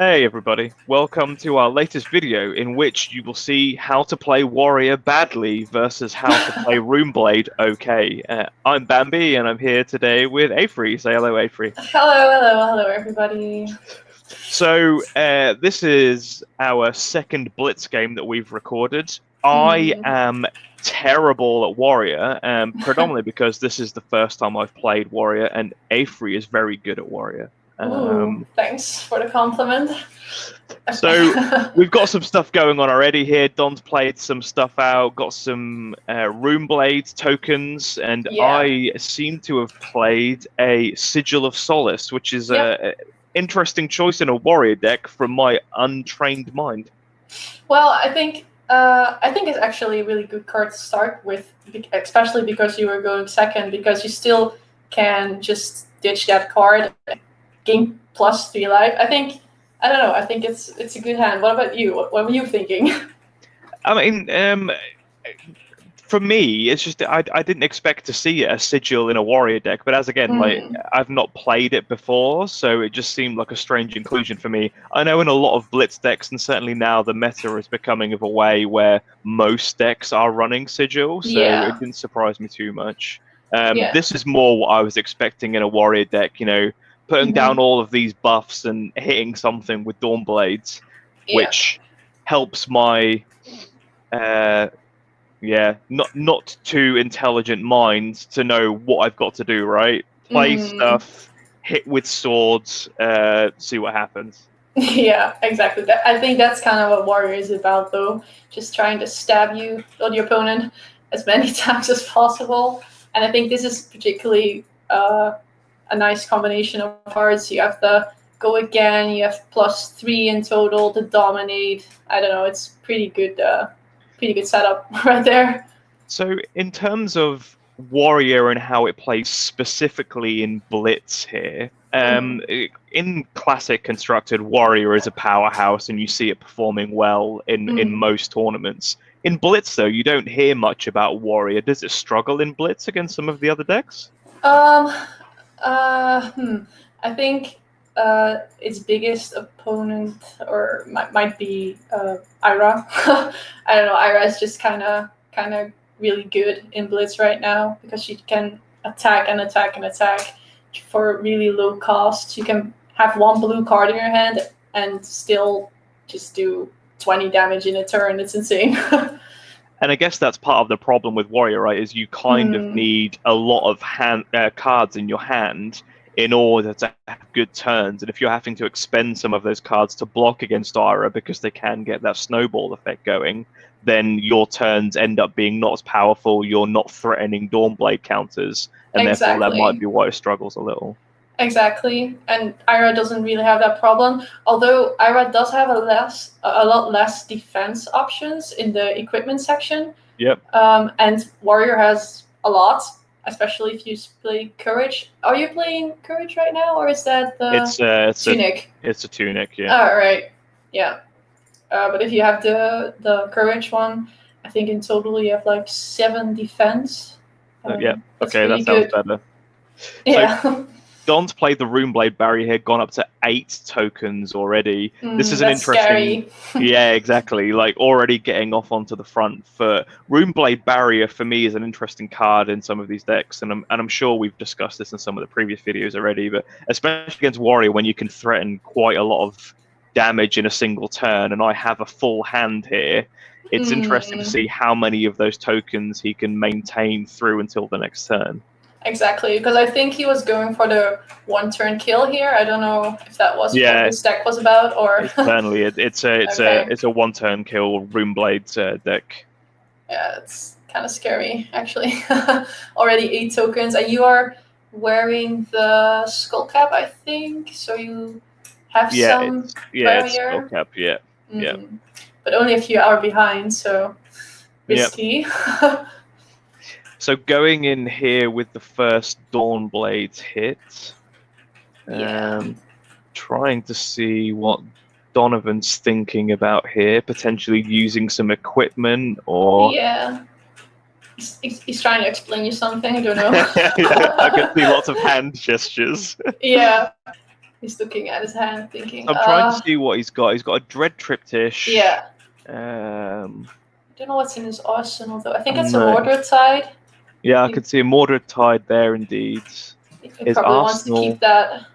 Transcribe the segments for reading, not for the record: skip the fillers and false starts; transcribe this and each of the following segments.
Hey everybody, welcome to our latest video in which you will see how to play Warrior badly versus how to play Runeblade okay. I'm Bambi and I'm here today with Avery. Say hello, Avery. Hello, everybody. So this is our second Blitz game that we've recorded. I am terrible at Warrior, predominantly because this is the first time I've played Warrior and Avery is very good at Warrior. Ooh, thanks for the compliment. So we've got some stuff going on already here. Don's played some stuff out, got some Runeblade tokens, and I seem to have played a Sigil of Solace, which is an interesting choice in a warrior deck from my untrained mind. Well, I think it's actually a really good card to start with, especially because you were going second, because you still can just ditch that card and gain +3 life. I don't know. I think it's a good hand. What about you? What were you thinking? I mean, for me, it's just I didn't expect to see a Sigil in a warrior deck, but as again, like I've not played it before, so it just seemed like a strange inclusion for me. I know in a lot of Blitz decks, and certainly now the meta is becoming of a way where most decks are running Sigil, so it didn't surprise me too much. This is more what I was expecting in a warrior deck, you know, putting down all of these buffs and hitting something with Dawnblades, which helps my not too intelligent mind to know what I've got to do, right? Play stuff, hit with swords, see what happens. Yeah, exactly. I think that's kind of what Warrior is about, though. Just trying to stab you or the opponent as many times as possible. And I think this is particularly a nice combination of cards. You have the go again, you have +3 in total to dominate. I don't know, it's pretty good setup right there. So in terms of Warrior and how it plays specifically in Blitz here, in classic constructed, Warrior is a powerhouse and you see it performing well in most tournaments. In Blitz, though, you don't hear much about Warrior. Does it struggle in Blitz against some of the other decks? I think its biggest opponent might be Ira. I don't know. Ira is just kind of really good in Blitz right now because she can attack and attack and attack for really low cost. You can have one blue card in your hand and still just do 20 damage in a turn. It's insane. And I guess that's part of the problem with Warrior, right? Is you kind of need a lot of cards in your hand in order to have good turns. And if you're having to expend some of those cards to block against Ira because they can get that snowball effect going, then your turns end up being not as powerful. You're not threatening Dawnblade counters, and therefore that might be why it struggles a little. Exactly, and Ira doesn't really have that problem. Although Ira does have a lot less defense options in the equipment section. Yep. And Warrior has a lot, especially if you play Courage. Are you playing Courage right now, or is that the Tunic? It's a Tunic, yeah. Oh, right, yeah. But if you have the Courage one, I think in total you have like 7 defense. Yeah. Okay, that sounds better. Yeah. So, Don's played the Runeblade barrier here, gone up to 8 tokens already. This is an interesting... Scary. Yeah, exactly. Like, already getting off onto the front foot. Runeblade barrier, for me, is an interesting card in some of these decks, and I'm sure we've discussed this in some of the previous videos already, but especially against Warrior, when you can threaten quite a lot of damage in a single turn, and I have a full hand here, it's interesting to see how many of those tokens he can maintain through until the next turn. Exactly, because I think he was going for the 1-turn kill here. I don't know if that was what his deck was about, or certainly it's a 1-turn kill Runeblade deck. Yeah, it's kind of scary actually. Already 8 tokens, and you are wearing the skull cap, I think. So you have some barrier. It's skull cap. Yeah. But only if you are behind, so risky. Yep. So going in here with the first Dawnblade hit, trying to see what Donovan's thinking about here, potentially using some equipment or... Yeah. He's trying to explain you something, I don't know. I can see lots of hand gestures. Yeah. He's looking at his hand, thinking. I'm trying to see what he's got. He's got a Dread Triptych. Yeah. I don't know what's in his arsenal though. I think it's a Mordred Tide. Yeah, I could see a Mordred Tide there indeed. He probably wants to keep that.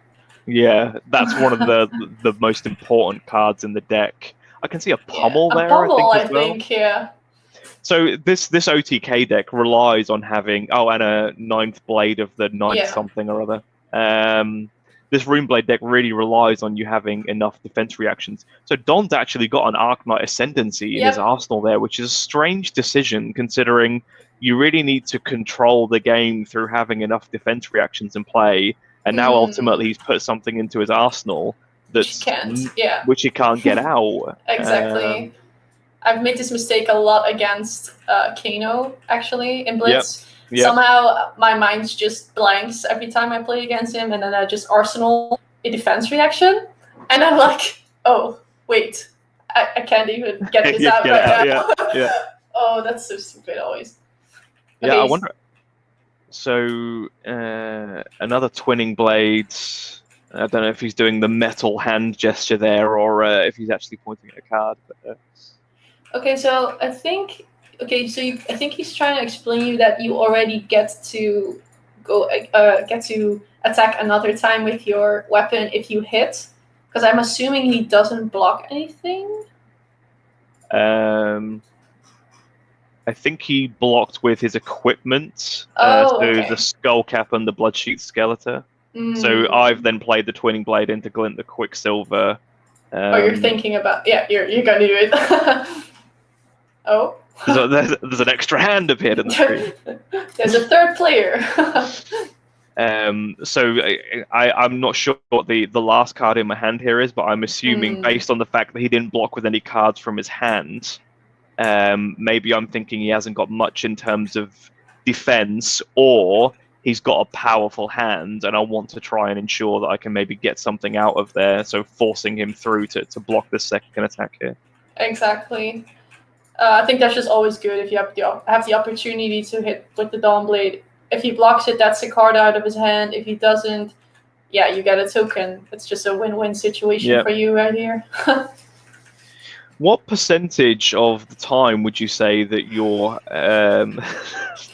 Yeah, that's one of the most important cards in the deck. I can see a Pummel there. A Pummel, I think, yeah. So this OTK deck relies on having and a 9th Blade of the 9th something or other. This Runeblade deck really relies on you having enough defense reactions. So Don's actually got an Arknight Ascendancy in his arsenal there, which is a strange decision considering you really need to control the game through having enough defense reactions in play. And now ultimately he's put something into his arsenal which he can't get out. Exactly. I've made this mistake a lot against Kano, actually, in Blitz. Yep. Somehow my mind just blanks every time I play against him, and then I just arsenal a defense reaction, and I'm like, oh, wait, I can't even get this out right now. Yeah. Oh, that's so stupid always. Yeah, okay, I wonder. So, another Twinning Blades. I don't know if he's doing the metal hand gesture there, or if he's actually pointing at a card. But, Okay, so I think I think he's trying to explain you that you already get to attack another time with your weapon if you hit, because I'm assuming he doesn't block anything. I think he blocked with his equipment, the Skull Cap and the Bloodsheath Skeletor. So I've then played the Twinning Blade into Glint the Quicksilver. You're thinking about you're gonna do it. Oh. There's an extra hand appeared in the screen. There's a third player. So I'm not sure what the last card in my hand here is, but I'm assuming based on the fact that he didn't block with any cards from his hand, maybe I'm thinking he hasn't got much in terms of defense, or he's got a powerful hand, and I want to try and ensure that I can maybe get something out of there, so forcing him through to block the second attack here. Exactly. I think that's just always good if you have the opportunity to hit with the Dawnblade. If he blocks it, that's a card out of his hand. If he doesn't, you get a token. It's just a win-win situation for you right here. What percentage of the time would you say that you're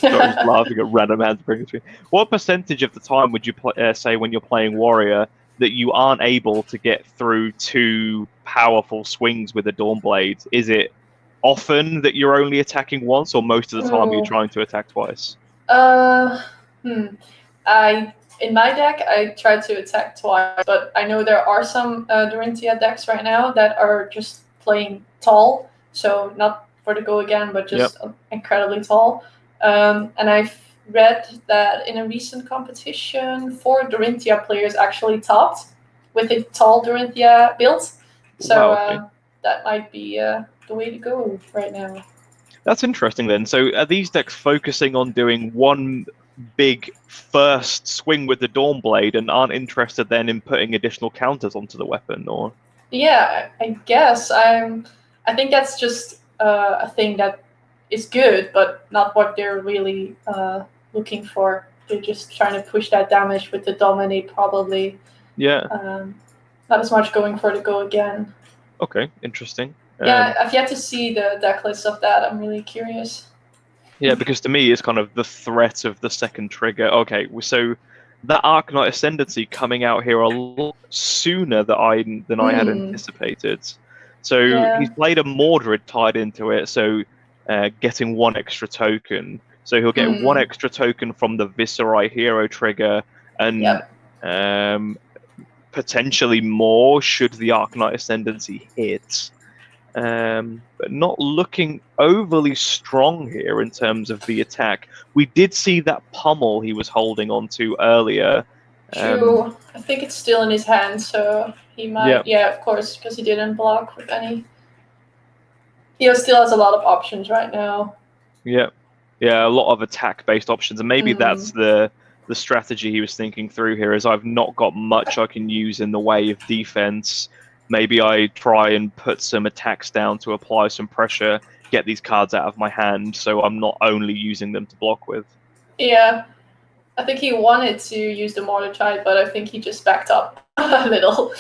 laughing at random hands bringing through? What percentage of the time would you say when you're playing Warrior that you aren't able to get through 2 powerful swings with a Dawnblade? Is it often that you're only attacking once, or most of the time you're trying to attack twice? In my deck, I try to attack twice, but I know there are some Dorinthia decks right now that are just playing tall, so not for the go again, but just incredibly tall. And I've read that in a recent competition, 4 Dorinthia players actually topped with a tall Dorinthia build. So that might be the way to go right now. That's interesting then. So are these decks focusing on doing one big first swing with the Dawnblade and aren't interested then in putting additional counters onto the weapon, or? Yeah, I guess. I think that's just a thing that is good, but not what they're really looking for. They're just trying to push that damage with the Dominate, probably. Yeah. Not as much going for the go again. Okay, interesting. Yeah, I've yet to see the deck list of that. I'm really curious. Yeah, because to me, it's kind of the threat of the second trigger. Okay, so that Arknight Ascendancy coming out here a lot sooner than I had anticipated. So he's played a Mordred tied into it, so getting 1 extra token. So he'll get 1 extra token from the Viserai hero trigger, and potentially more should the Arknight Ascendancy hit. But not looking overly strong here in terms of the attack. We did see that Pummel he was holding on to earlier. True. I think it's still in his hand, so he might... Yeah, of course, because he didn't block with any... He still has a lot of options right now. Yeah, a lot of attack-based options, and maybe that's the strategy he was thinking through here, is I've not got much I can use in the way of defense. Maybe I try and put some attacks down to apply some pressure, get these cards out of my hand, so I'm not only using them to block with. Yeah, I think he wanted to use the Mortar Tide, but I think he just backed up. a little.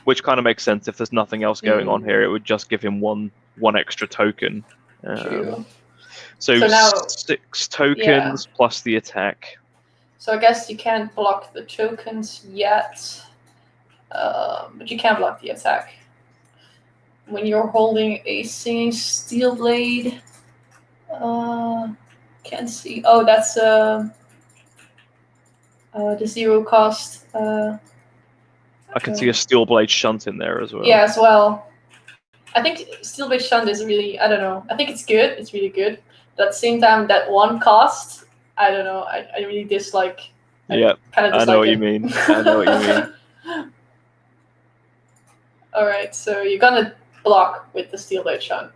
Which kind of makes sense. If there's nothing else going on here, it would just give him one extra token. True. So now, 6 tokens plus the attack. So I guess you can't block the tokens yet, but you can block the attack. When you're holding a Singing Steel Blade, can't see. Oh, that's the 0 cost. I can see a Steel Blade Shunt in there as well. Yeah, as well. I think Steel Blade Shunt is really, I don't know. I think it's good. It's really good. But at the same time, that 1 cost, I don't know. I really dislike. Yeah, I know what you mean. I know what you mean. All right, so you're gonna block with the Steel Blade Shunt,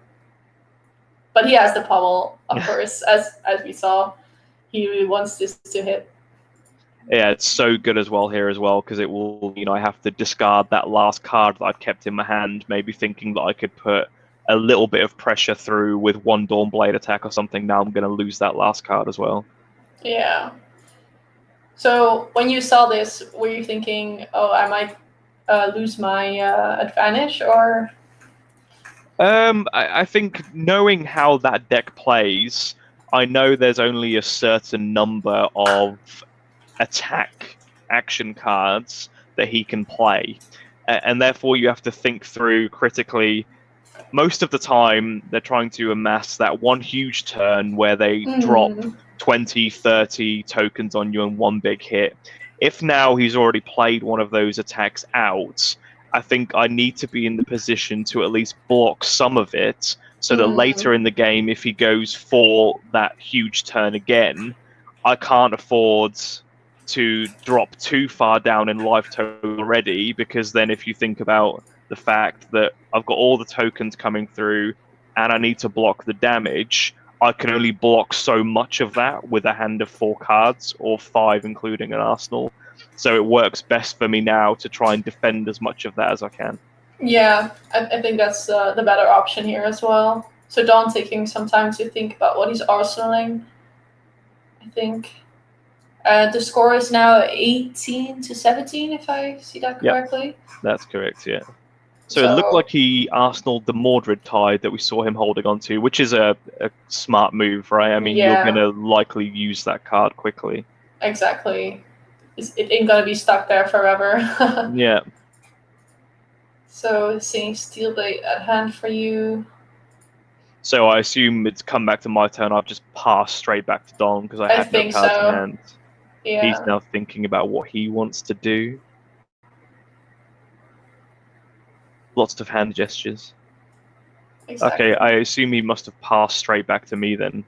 but he has the pommel, of course, as we saw. He really wants this to hit. Yeah, it's so good as well here as well, because it will, I have to discard that last card that I've kept in my hand, maybe thinking that I could put a little bit of pressure through with 1 Dawnblade attack or something. Now I'm going to lose that last card as well. Yeah. So when you saw this, were you thinking, oh, I might lose my advantage, or? I think knowing how that deck plays, I know there's only a certain number of attack action cards that he can play, and therefore you have to think through critically. Most of the time, they're trying to amass that one huge turn where they drop 20, 30 tokens on you in one big hit. If now he's already played one of those attacks out, I think I need to be in the position to at least block some of it, so that later in the game, if he goes for that huge turn again, I can't afford to drop too far down in life total already, because then if you think about the fact that I've got all the tokens coming through and I need to block the damage, I can only block so much of that with a hand of 4 cards, or 5 including an arsenal. So it works best for me now to try and defend as much of that as I can. Yeah, I think that's the better option here as well. So Dawn taking some time to think about what he's arsenaling, I think. The score is now 18-17, if I see that correctly. Yep, that's correct, yeah. So it looked like he arsenaled the Mordred Tide that we saw him holding on to, which is a smart move, right? I mean, you're going to likely use that card quickly. Exactly. It ain't going to be stuck there forever. Yeah. So seeing Steel Blade at hand for you. So I assume it's come back to my turn. I've just passed straight back to Don because I had no cards in hand. Yeah. He's now thinking about what he wants to do. Lots of hand gestures. Exactly. Okay, I assume he must have passed straight back to me then,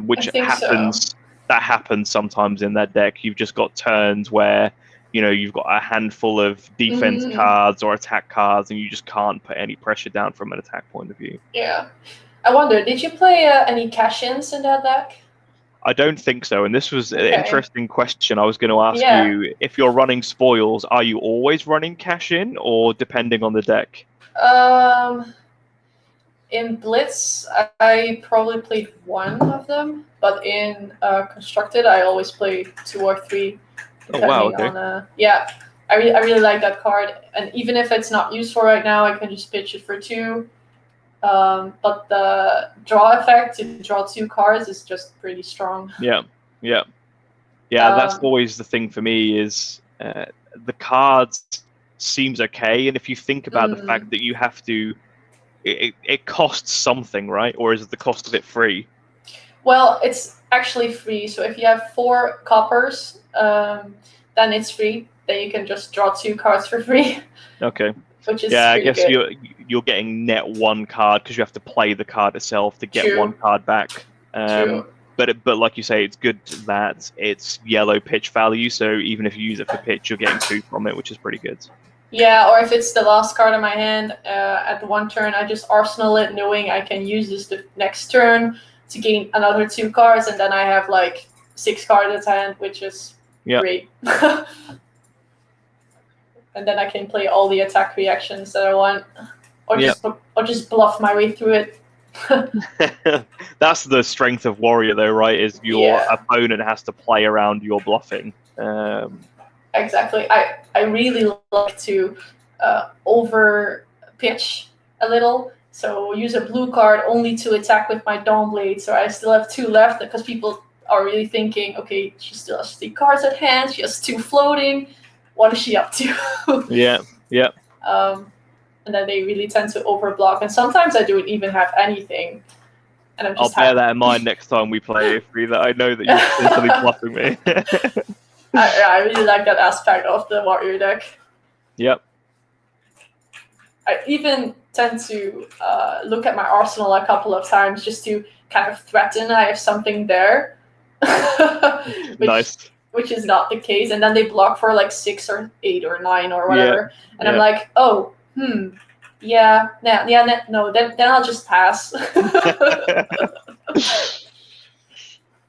which happens. So. That happens sometimes in that deck. You've just got turns where, you've got a handful of defense cards or attack cards, and you just can't put any pressure down from an attack point of view. Yeah. I wonder, did you play any cash-ins in that deck? I don't think so, and this was an interesting question I was going to ask you. If you're running spoils, are you always running cash-in, or depending on the deck? In Blitz, I probably played 1 of them, but in Constructed, I always play 2 or 3. Oh wow! Okay. I really like that card, and even if it's not useful right now, I can just pitch it for 2. But the draw effect to draw 2 cards is just pretty strong. Yeah. That's always the thing for me is the cards seems okay, and if you think about the fact that you have to, it costs something, right? Or is the cost of it free? Well, it's actually free. So if you have 4 coppers, then it's free. Then you can just draw 2 cards for free. Okay. Which is I guess good. You're getting net 1 card because you have to play the card itself to get 1 card back. True. But like you say, it's good that it's yellow pitch value. So even if you use it for pitch, you're getting 2 from it, which is pretty good. Yeah, or if it's the last card in my hand, at 1 turn, I just arsenal it, knowing I can use this the next turn to gain another 2 cards, and then I have like 6 cards at hand, which is great. And then I can play all the attack reactions that I want, or just bluff my way through it. That's the strength of Warrior, though, right? Is your opponent has to play around your bluffing. Exactly. I really like to over pitch a little. So use a blue card only to attack with my Dawnblade. So I still have 2 left because people are really thinking, okay, she still has 3 cards at hand. She has 2 floating. What is she up to? Yeah. And then they really tend to overblock. And sometimes I don't even have anything. And I'm I'll just bear that in mind next time we play, Ifri, that I know that you're potentially bluffing me. I really like that aspect of the warrior deck. Yep. I even tend to look at my arsenal a couple of times just to kind of threaten I have something there. Nice. Which is not the case. And then they block for like 6 or 8 or 9 or whatever. Yeah. And I'm like, oh, no, then I'll just pass.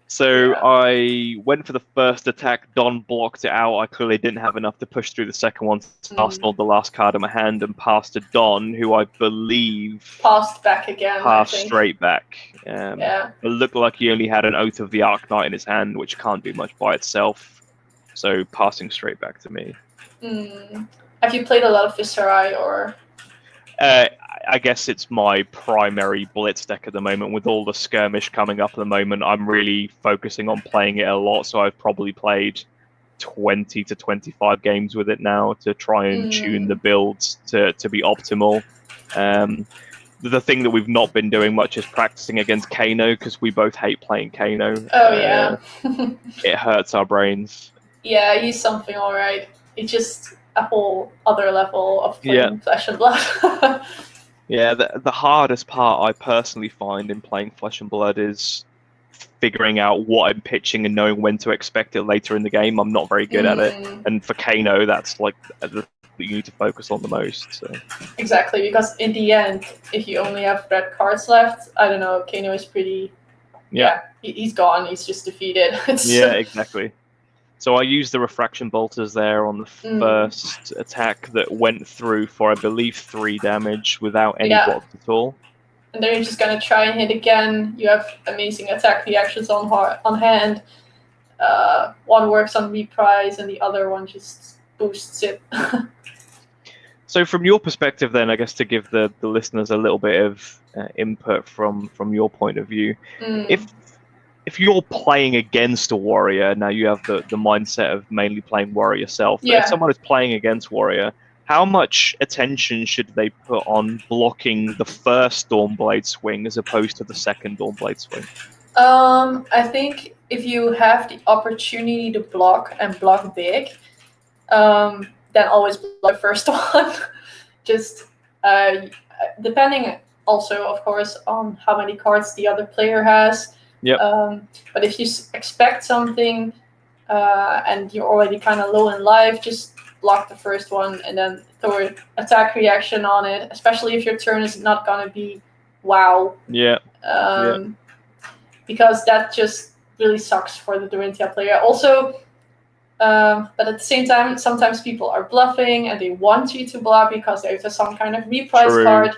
So I went for the first attack. Don blocked it out. I clearly didn't have enough to push through the second one. Arsenal the last card in my hand and passed to Don, who I believe passed back again. Passed straight back. Yeah. It looked like he only had an Oath of the Arknight in his hand, which can't do much by itself. So passing straight back to me. Have you played a lot of Viserai or? I guess it's my primary Blitz deck at the moment. With all the skirmish coming up at the moment, I'm really focusing on playing it a lot. So I've probably played 20 to 25 games with it now to try and tune the builds to be optimal. The thing that we've not been doing much is practicing against Kano, because we both hate playing Kano. Oh, yeah. It hurts our brains. Yeah, he's something all right. It's just a whole other level of playing Flesh and Blood. Yeah, the hardest part I personally find in playing Flesh and Blood is figuring out what I'm pitching and knowing when to expect it later in the game. I'm not very good at it. And for Kano, that's like the you need to focus on the most. So. Exactly, because in the end, if you only have red cards left, I don't know, Kano is pretty... Yeah, he's gone. He's just defeated. Yeah, exactly. So I used the Refraction Bolters there on the first attack that went through for, I believe, 3 damage without any blocks at all. And then you're just going to try and hit again. You have amazing attack reactions on hand. One works on reprise and the other one just boosts it. So from your perspective then, I guess to give the listeners a little bit of input from your point of view, if you're playing against a warrior, now you have the mindset of mainly playing warrior yourself, but if someone is playing against warrior, how much attention should they put on blocking the first Dawnblade swing as opposed to the second Dawnblade swing? I think if you have the opportunity to block and block big, then always block the first one. Just depending also, of course, on how many cards the other player has. But if you expect something and you're already kind of low in life, just block the first one and then throw an attack reaction on it, especially if your turn is not going to be wow. Because that just really sucks for the Dorinthia player. Also, but at the same time, sometimes people are bluffing and they want you to block because there's some kind of reprise card.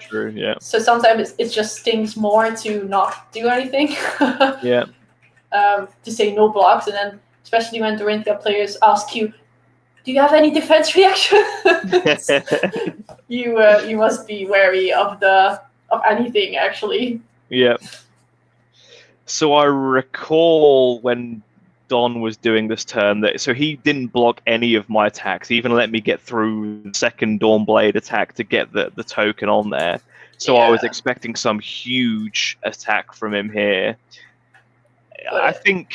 So sometimes it just stings more to not do anything. To say no blocks, and then especially when Dorinthia players ask you, "Do you have any defense reaction?" You must be wary of anything actually. So I recall when Don was doing this turn so he didn't block any of my attacks. He even let me get through the second Dawnblade attack to get the token on there. So I was expecting some huge attack from him here. I think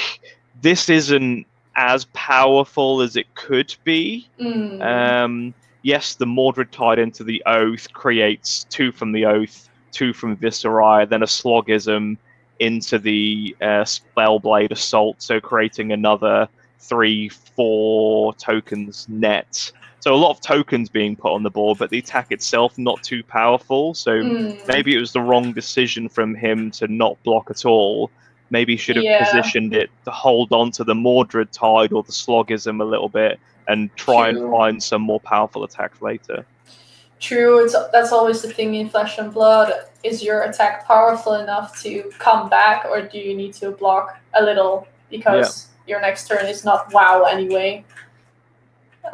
this isn't as powerful as it could be. Yes, the Mordred tied into the Oath creates 2 from the Oath, 2 from Viserai, then a Slogism into the Spellblade Assault, so creating another 3-4 tokens net. So a lot of tokens being put on the board, but the attack itself not too powerful. So maybe it was the wrong decision from him to not block at all. Maybe he should have positioned it to hold on to the Mordred Tide or the Slogism a little bit and try and find some more powerful attacks later. True, that's always the thing in Flesh and Blood. Is your attack powerful enough to come back, or do you need to block a little because your next turn is not wow anyway?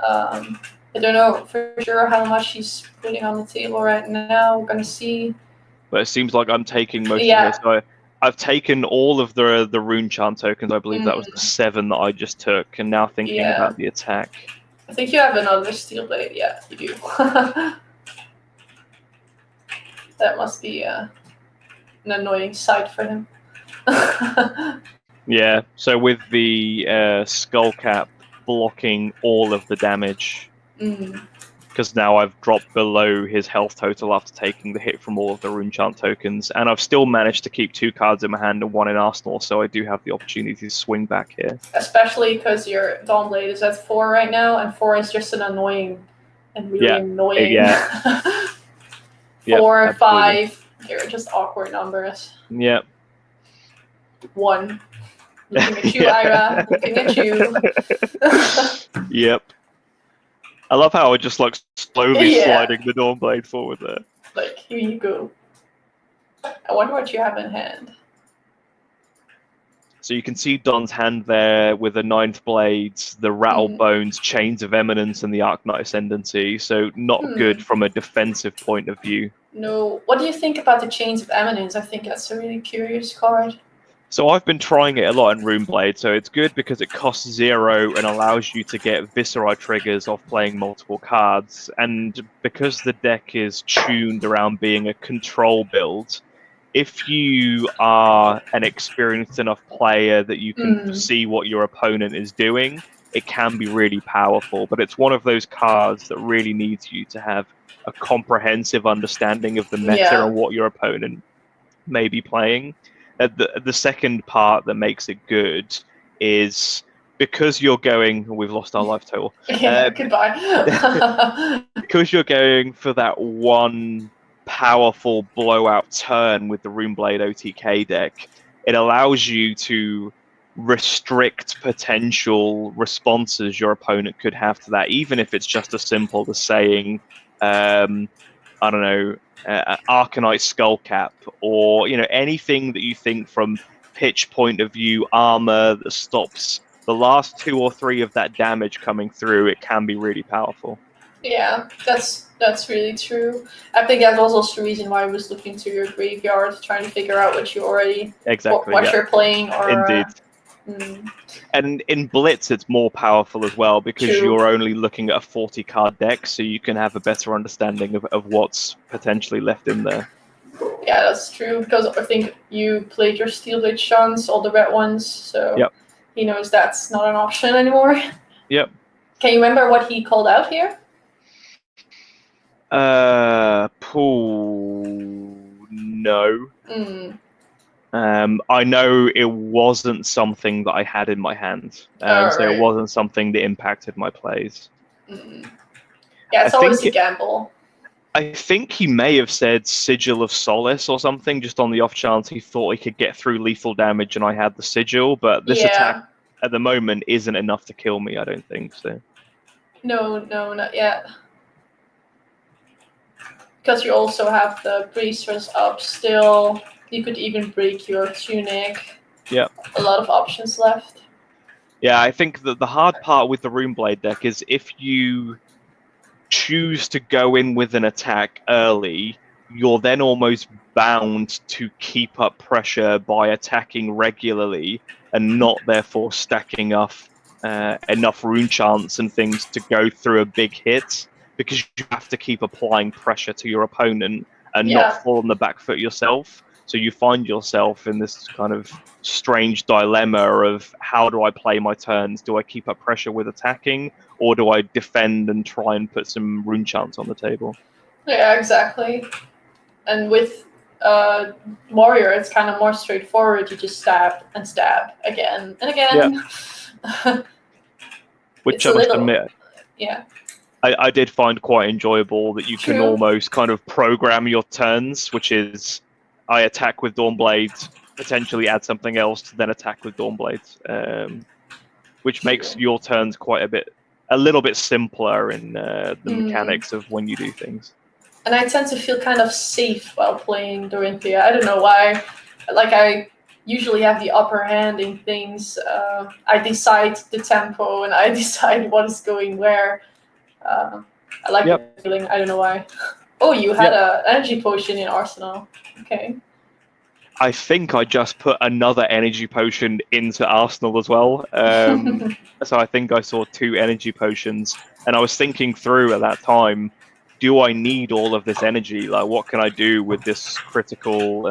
I don't know for sure how much he's putting on the table right now. We're gonna see. But it seems like I'm taking most Yeah. of this. So I've taken all of the rune chant tokens. I believe that was the 7 that I just took, and now thinking about the attack. I think you have another steel blade. Yeah, you do. That must be an annoying sight for him. Yeah, so with the skull cap blocking all of the damage, because now I've dropped below his health total after taking the hit from all of the rune chant tokens, and I've still managed to keep 2 cards in my hand and 1 in arsenal, so I do have the opportunity to swing back here. Especially because your Dawnblade is at 4 right now, and 4 is just an annoying and really annoying. Yeah. 4, Yep, 5, they're just awkward numbers. Yep. 1. Looking at you, Ira. Looking at you. Yep. I love how I just like slowly sliding the Dawnblade forward there. Like, here you go. I wonder what you have in hand. So you can see Don's hand there with the 9th Blades, the Rattle Bones, Chains of Eminence, and the Arknight Ascendancy. So not good from a defensive point of view. No. What do you think about the Chains of Eminence? I think that's a really curious card. So I've been trying it a lot in Runeblade, so it's good because it costs 0 and allows you to get Viscera triggers off playing multiple cards, and because the deck is tuned around being a control build, if you are an experienced enough player that you can see what your opponent is doing, it can be really powerful, but it's one of those cards that really needs you to have a comprehensive understanding of the meta and what your opponent may be playing. The second part that makes it good is because you're going... We've lost our life total. Goodbye. Because you're going for that one powerful blowout turn with the Runeblade OTK deck, it allows you to restrict potential responses your opponent could have to that, even if it's just as simple as saying, I don't know, Arcanite Skullcap, or anything that you think from pitch point of view, armor that stops the last 2 or 3 of that damage coming through. It can be really powerful. Yeah, that's really true. I think that was also the reason why I was looking to your graveyard, trying to figure out what you already what you're playing. Or indeed. And in Blitz, it's more powerful as well because you're only looking at a 40-card deck, so you can have a better understanding of what's potentially left in there. Yeah, that's true, because I think you played your Steelblade Shuns, all the red ones, so he knows that's not an option anymore. Yep. Can you remember what he called out here? No. I know it wasn't something that I had in my hand, so it wasn't something that impacted my plays. Yeah, it's always a gamble. I think he may have said Sigil of Solace or something, just on the off chance he thought he could get through lethal damage and I had the Sigil, but this attack at the moment isn't enough to kill me, I don't think so. No, not yet. Because you also have the bracers up still. You could even break your tunic. Yeah. A lot of options left. Yeah, I think that the hard part with the Runeblade deck is if you choose to go in with an attack early, you're then almost bound to keep up pressure by attacking regularly and not therefore stacking up enough rune chants and things to go through a big hit, because you have to keep applying pressure to your opponent and not fall on the back foot yourself. So you find yourself in this kind of strange dilemma of, how do I play my turns? Do I keep up pressure with attacking, or do I defend and try and put some rune chants on the table? Yeah, exactly. And with Warrior, it's kind of more straightforward. You just stab and stab again and again. Yeah. Which I must admit, I did find quite enjoyable, that you can almost kind of program your turns, which is, I attack with Dawnblade, potentially add something else to then attack with Dawnblade, which makes your turns a little bit simpler in the mechanics of when you do things. And I tend to feel kind of safe while playing Dorinthia. I don't know why. Like, I usually have the upper hand in things. I decide the tempo and I decide what is going where. I like the feeling. I don't know why. Oh, you had an energy potion in Arsenal. Okay. I think I just put another energy potion into Arsenal as well. So I think I saw 2 energy potions, and I was thinking through at that time, do I need all of this energy? Like, what can I do with this critical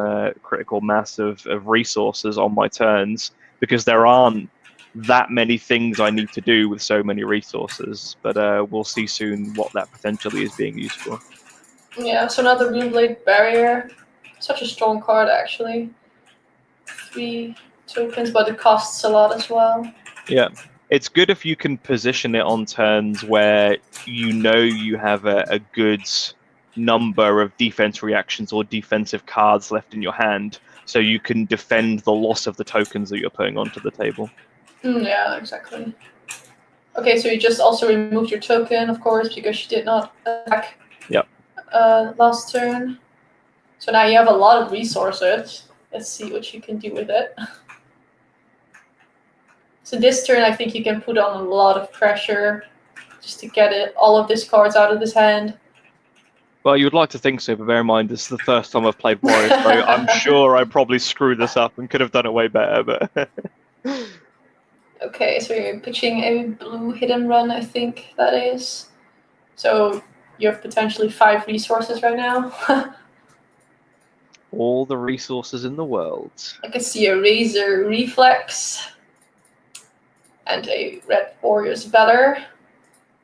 mass of resources on my turns? Because there aren't that many things I need to do with so many resources. But we'll see soon what that potentially is being used for. Yeah, so now the Runeblade barrier. Such a strong card, actually. 3 tokens, but it costs a lot as well. Yeah. It's good if you can position it on turns where you have a good number of defense reactions or defensive cards left in your hand, so you can defend the loss of the tokens that you're putting onto the table. Yeah, exactly. Okay, so you just also removed your token, of course, because you did not attack last turn. So now you have a lot of resources. Let's see what you can do with it. So this turn, I think you can put on a lot of pressure just to get all of these cards out of his hand. Well, you would like to think so, but bear in mind this is the first time I've played Warriors, so I'm sure I probably screwed this up and could have done it way better. But okay, so you're pitching a blue hidden run, I think that is. So you have potentially 5 resources right now. all the resources in the world. I can see a Razor Reflex and a Red Warrior's Valor.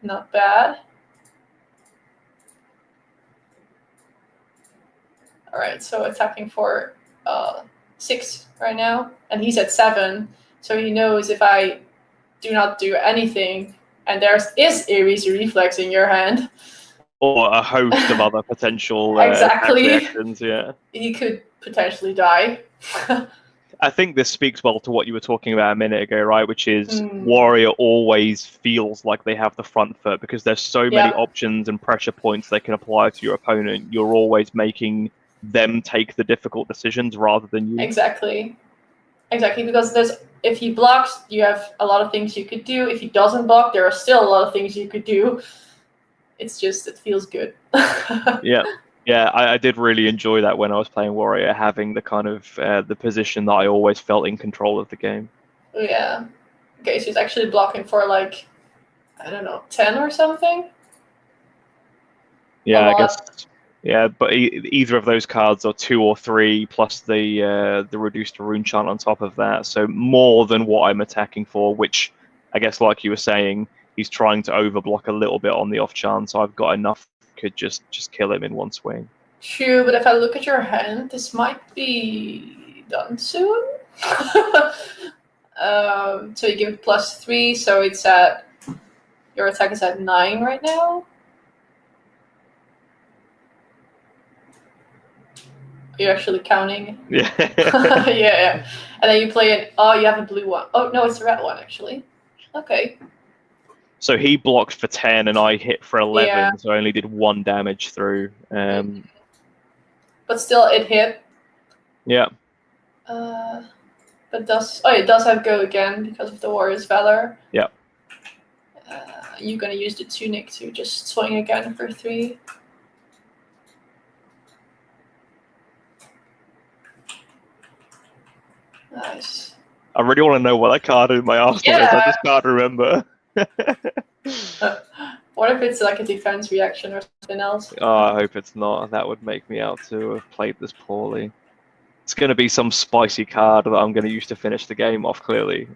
Not bad. Alright, so attacking for 6 right now, and he's at 7, so he knows if I do not do anything, and there is a Razor Reflex in your hand, or a host of other potential exactly reactions, he could potentially die. I think this speaks well to what you were talking about a minute ago, right? Which is Warrior always feels like they have the front foot because there's so many options and pressure points they can apply to your opponent. You're always making them take the difficult decisions rather than you. Exactly, because if he blocks, you have a lot of things you could do. If he doesn't block, there are still a lot of things you could do. It's just, it feels good. Yeah, I did really enjoy that when I was playing Warrior, having the kind of the position that I always felt in control of the game. Yeah. Okay, so he's actually blocking for like, I don't know, 10 or something? Yeah, I guess. Yeah, but either of those cards are 2 or 3 plus the reduced rune chant on top of that. So more than what I'm attacking for, which I guess, like you were saying, he's trying to overblock a little bit on the off chance. I've got enough could just kill him in one swing. True, but if I look at your hand, this might be done soon. So you give it +3, so it's at, your attack is at 9 right now. Are you actually counting? Yeah. yeah. And then you play it. Oh, you have a blue one. Oh no, it's a red one actually. Okay. So he blocked for 10 and I hit for 11, so I only did 1 damage through. But still, it hit. Yeah. But it does have go again because of the Warrior's Valor. Yeah. You're gonna use the Tunic to just swing again for 3. Nice. I really want to know what that card in my arsenal is. I just can't remember. What if it's like a defense reaction or something else? Oh, I hope it's not. That would make me out to have played this poorly. It's going to be some spicy card that I'm going to use to finish the game off, clearly.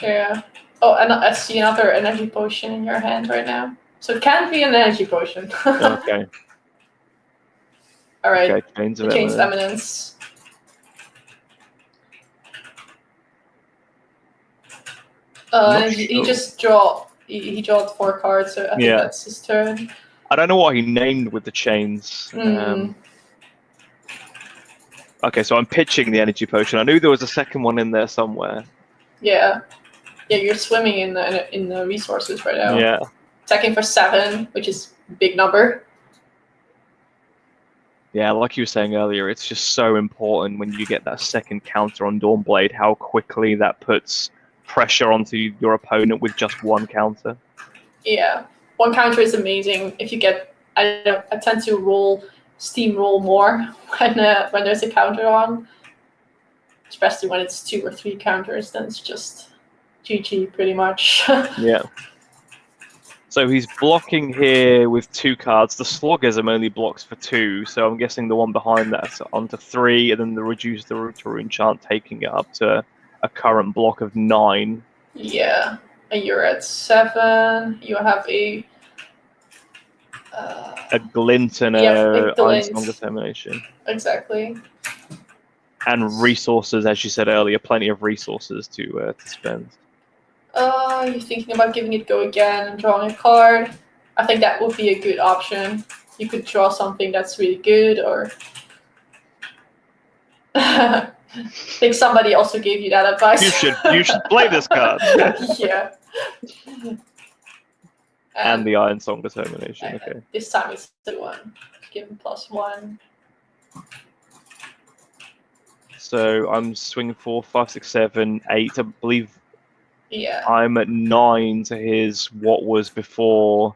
Yeah. Oh, and I see another energy potion in your hand right now. So it can't be an energy potion. Okay. All right. Okay, Chains of Eminence. He just draw. He drawed 4 cards, so I think that's his turn. I don't know what he named with the chains. Okay, so I'm pitching the energy potion. I knew there was a second one in there somewhere. Yeah, you're swimming in the resources right now. Yeah. Attacking for 7, which is a big number. Yeah, like you were saying earlier, it's just so important when you get that second counter on Dawnblade, how quickly that puts pressure onto your opponent with just one counter. Yeah, one counter is amazing. If you get, I tend to steamroll more when there's a counter on, especially when it's 2 or 3 counters. Then it's just GG pretty much. Yeah. So he's blocking here with 2 cards. The Sloggism only blocks for 2, so I'm guessing the one behind that's onto 3, and then the Reduce the Root to Enchant taking it up to a current block of 9. Yeah, and you're at 7. You have a glint and a Iron Determination. Exactly. And resources, as you said earlier, plenty of resources to spend. You're thinking about giving it go again and drawing a card. I think that would be a good option. You could draw something that's really good, or I think somebody also gave you that advice. You should play this card. Yeah. And the Iron Song Determination. Okay. This time it's the 1. Give him +1. So I'm swinging 4, 5, 6, 7, 8. I believe. Yeah. I'm at 9 to his what was before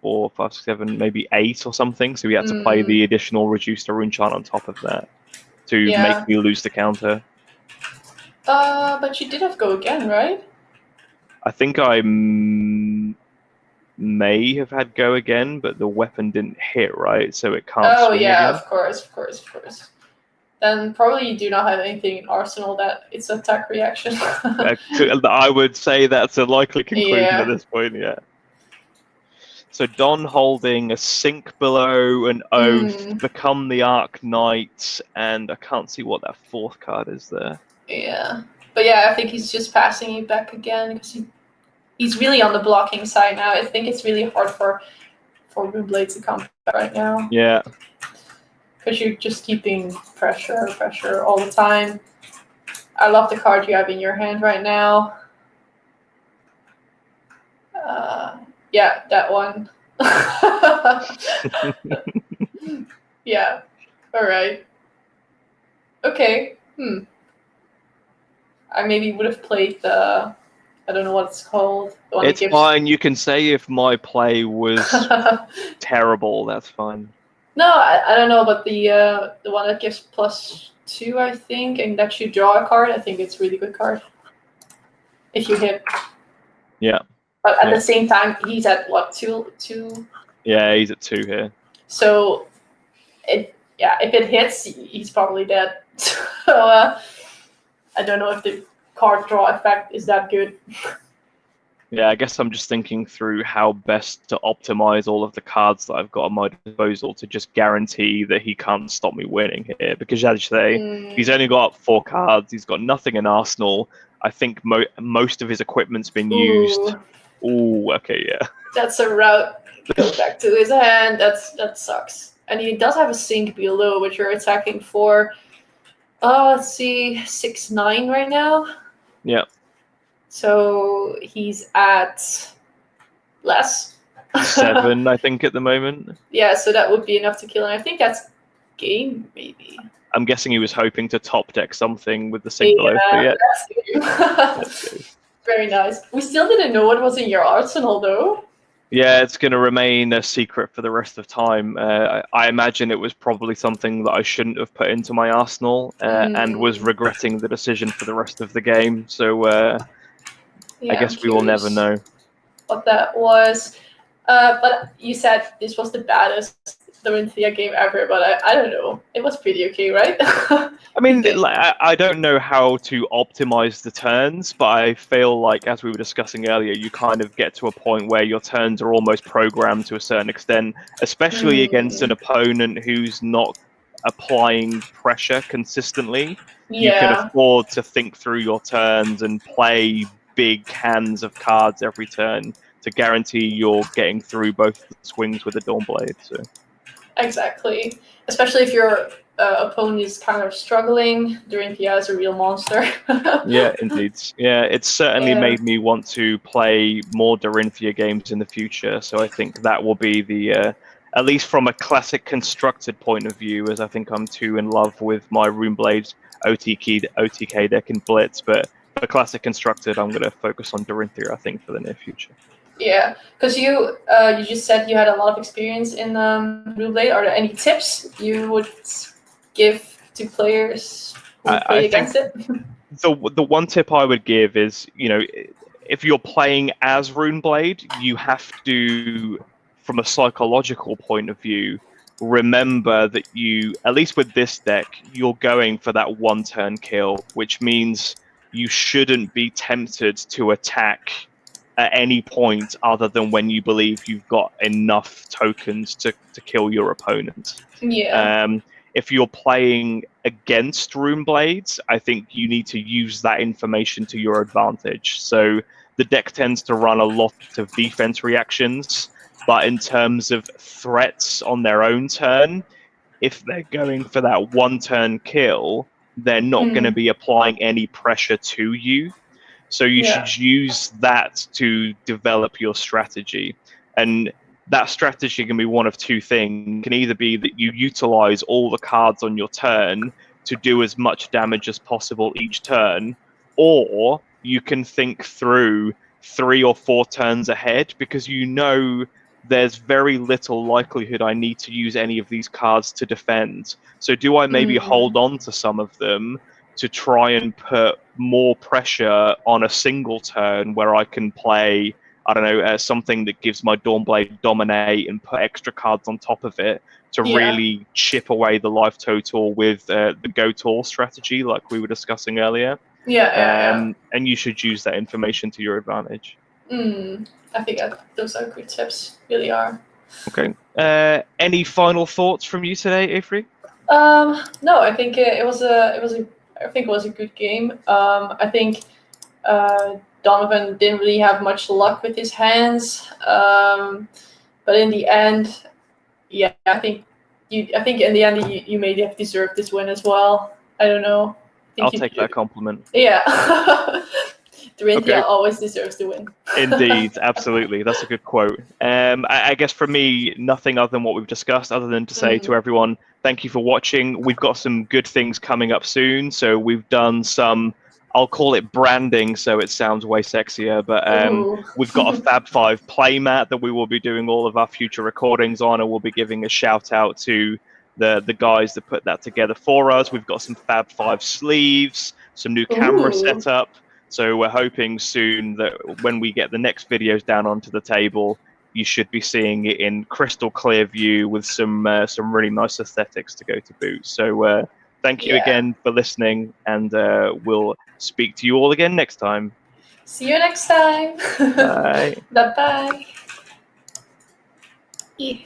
4, 5, 6, 7, maybe 8 or something. So he had to play the additional Reduced to Enchant on top of that to make me lose the counter. But you did have go again, right? I think I may have had go again, but the weapon didn't hit, right? So it can't swing again. Of course. Then probably you do not have anything in Arsenal that it's attack reaction. I would say that's a likely conclusion at this point, yeah. So Don holding a Sink Below, an Oath, Become the Arc Knight, and I can't see what that 4th card is there. Yeah. But yeah, I think he's just passing it back again because he's really on the blocking side now. I think it's really hard for Runeblade to come back right now. Yeah. Because you're just keeping pressure all the time. I love the card you have in your hand right now. Yeah, that one. Yeah. All right. Okay. I maybe would have played the. I don't know what it's called. The one it's fine. You can say if my play was terrible. That's fine. No, I don't know, but the one that gives +2, I think, and that you draw a card, I think it's a really good card. If you hit. Yeah. But at the same time, he's at what, 2? Yeah, he's at 2 here. So, if it hits, he's probably dead. So I don't know if the card draw effect is that good. Yeah, I guess I'm just thinking through how best to optimize all of the cards that I've got at my disposal to just guarantee that he can't stop me winning here. Because as you say, he's only got 4 cards. He's got nothing in Arsenal. I think most of his equipment's been used. Ooh, okay, yeah. That's a route. Go back to his hand. That sucks. And he does have a Sink Below, which you're attacking for. Let's see, 6-9 right now. Yeah. So he's at less. 7, I think, at the moment. Yeah, so that would be enough to kill him. I think that's game, maybe. I'm guessing he was hoping to top deck something with the Sink Below. Yeah, that's good. Very nice. We still didn't know what was in your arsenal, though. Yeah, it's going to remain a secret for the rest of time. I imagine it was probably something that I shouldn't have put into my arsenal and was regretting the decision for the rest of the game. So I guess we will never know what that was. But you said this was the baddest Dorinthia game ever, but I don't know. It was pretty okay, right? I mean, I don't know how to optimize the turns, but I feel like, as we were discussing earlier, you kind of get to a point where your turns are almost programmed to a certain extent, especially against an opponent who's not applying pressure consistently. You can afford to think through your turns and play big hands of cards every turn to guarantee you're getting through both the swings with the Dawnblade. So. Exactly. Especially if your opponent is kind of struggling, Dorinthia is a real monster. Yeah, indeed. Yeah, it's certainly made me want to play more Dorinthia games in the future. So I think that will be the at least from a classic constructed point of view, as I think I'm too in love with my Runeblade OTK deck in Blitz, but for classic constructed, I'm going to focus on Dorinthia, I think, for the near future. Yeah, because you just said you had a lot of experience in Runeblade. Are there any tips you would give to players who play against it? The one tip I would give is, if you're playing as Runeblade, you have to, from a psychological point of view, remember that at least with this deck, you're going for that one-turn kill, which means you shouldn't be tempted to attack at any point other than when you believe you've got enough tokens to kill your opponent. Yeah. If you're playing against Runeblades, I think you need to use that information to your advantage. So the deck tends to run a lot of defense reactions, but in terms of threats on their own turn, if they're going for that one-turn kill, they're not going to be applying any pressure to you. So you should use that to develop your strategy. And that strategy can be one of two things. It can either be that you utilize all the cards on your turn to do as much damage as possible each turn, or you can think through 3 or 4 turns ahead, because there's very little likelihood I need to use any of these cards to defend. So do I maybe hold on to some of them to try and put more pressure on a single turn where I can play, I don't know, something that gives my Dawnblade dominate and put extra cards on top of it to really chip away the life total with the go tall strategy like we were discussing earlier. And you should use that information to your advantage. I think those are good tips, really are. Okay. Any final thoughts from you today, Avery? No, I think it was a good game. I think Donovan didn't really have much luck with his hands, but in the end, I think in the end you may have deserved this win as well. I don't know. I'll take that compliment. Yeah. Dorinthia always deserves to win. Indeed, absolutely. That's a good quote. I guess for me, nothing other than what we've discussed, other than to say to everyone, thank you for watching. We've got some good things coming up soon. So we've done some, I'll call it branding, so it sounds way sexier, but we've got a Fab 5 playmat that we will be doing all of our future recordings on, and we'll be giving a shout out to the guys that put that together for us. We've got some Fab 5 sleeves, some new camera setup. So we're hoping soon that when we get the next videos down onto the table, you should be seeing it in crystal clear view with some really nice aesthetics to go to boot. So thank you again for listening, and we'll speak to you all again next time. See you next time. Bye. Bye-bye. Yeah.